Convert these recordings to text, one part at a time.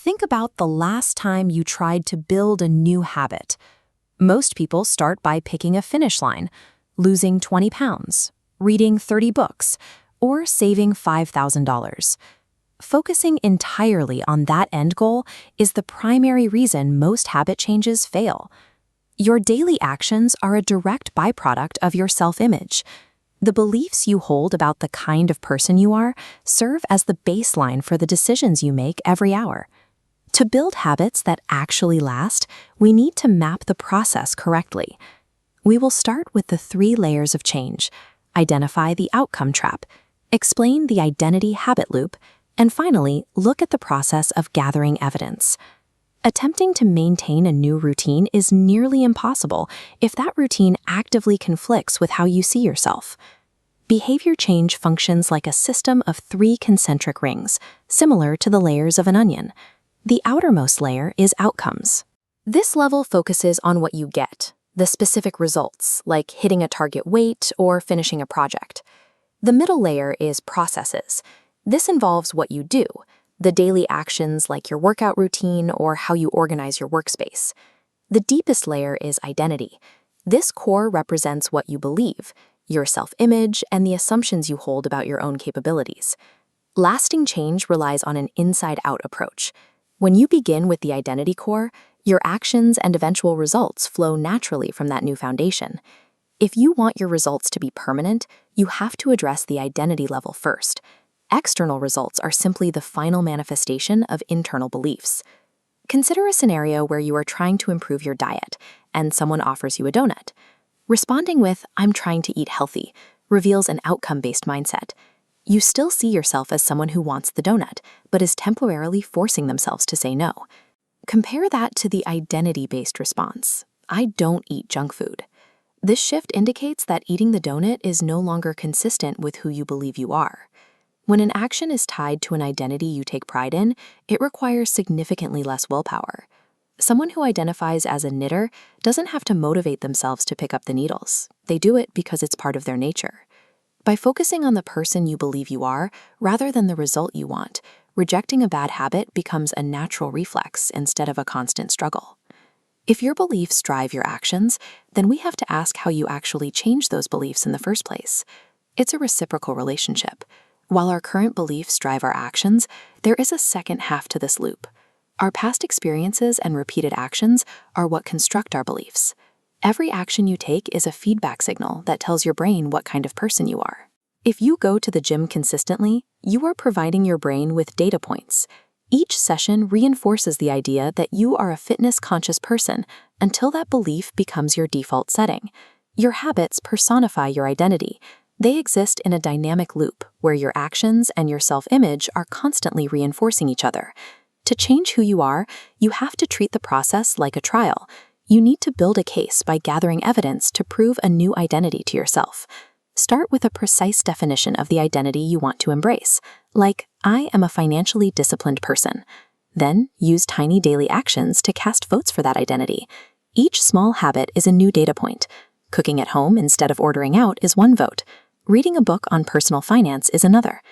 Think about the last time you tried to build a new habit. Most people start by picking a finish line, losing 20 pounds, reading 30 books, or saving $5,000. Focusing entirely on that end goal is the primary reason most habit changes fail. Your daily actions are a direct byproduct of your self-image. The beliefs you hold about the kind of person you are serve as the baseline for the decisions you make every hour. To build habits that actually last, we need to map the process correctly. We will start with the 3 layers of change, identify the outcome trap, explain the identity habit loop, and finally, look at the process of gathering evidence. Attempting to maintain a new routine is nearly impossible if that routine actively conflicts with how you see yourself. Behavior change functions like a system of 3 concentric rings, similar to the layers of an onion. The outermost layer is outcomes. This level focuses on what you get, the specific results, like hitting a target weight or finishing a project. The middle layer is processes. This involves what you do, the daily actions like your workout routine or how you organize your workspace. The deepest layer is identity. This core represents what you believe, your self-image, and the assumptions you hold about your own capabilities. Lasting change relies on an inside-out approach. When you begin with the identity core, your actions and eventual results flow naturally from that new foundation. If you want your results to be permanent, you have to address the identity level first. External results are simply the final manifestation of internal beliefs. Consider a scenario where you are trying to improve your diet, and someone offers you a donut. Responding with, "I'm trying to eat healthy," reveals an outcome-based mindset. You still see yourself as someone who wants the donut, but is temporarily forcing themselves to say no. Compare that to the identity-based response, "I don't eat junk food." This shift indicates that eating the donut is no longer consistent with who you believe you are. When an action is tied to an identity you take pride in, it requires significantly less willpower. Someone who identifies as a knitter doesn't have to motivate themselves to pick up the needles. They do it because it's part of their nature. By focusing on the person you believe you are, rather than the result you want, rejecting a bad habit becomes a natural reflex instead of a constant struggle. If your beliefs drive your actions, then we have to ask how you actually change those beliefs in the first place. It's a reciprocal relationship. While our current beliefs drive our actions, there is a second half to this loop. Our past experiences and repeated actions are what construct our beliefs. Every action you take is a feedback signal that tells your brain what kind of person you are. If you go to the gym consistently, you are providing your brain with data points. Each session reinforces the idea that you are a fitness-conscious person until that belief becomes your default setting. Your habits personify your identity. They exist in a dynamic loop where your actions and your self-image are constantly reinforcing each other. To change who you are, you have to treat the process like a trial. You need to build a case by gathering evidence to prove a new identity to yourself. Start with a precise definition of the identity you want to embrace, like, "I am a financially disciplined person." Then use tiny daily actions to cast votes for that identity. Each small habit is a new data point. Cooking at home instead of ordering out is one vote. Reading a book on personal finance is another.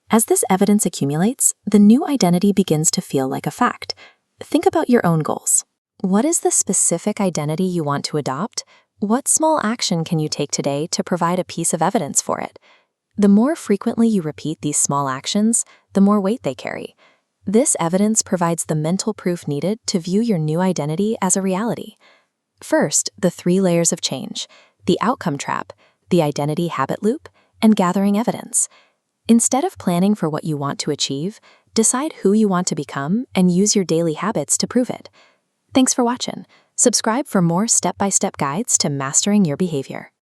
As this evidence accumulates, the new identity begins to feel like a fact. Think about your own goals. What is the specific identity you want to adopt? What small action can you take today to provide a piece of evidence for it? The more frequently you repeat these small actions, the more weight they carry. This evidence provides the mental proof needed to view your new identity as a reality. First, the 3 layers of change: the outcome trap, the identity habit loop, and gathering evidence. Instead of planning for what you want to achieve, decide who you want to become and use your daily habits to prove it. Thanks for watching. Subscribe for more step-by-step guides to mastering your behavior.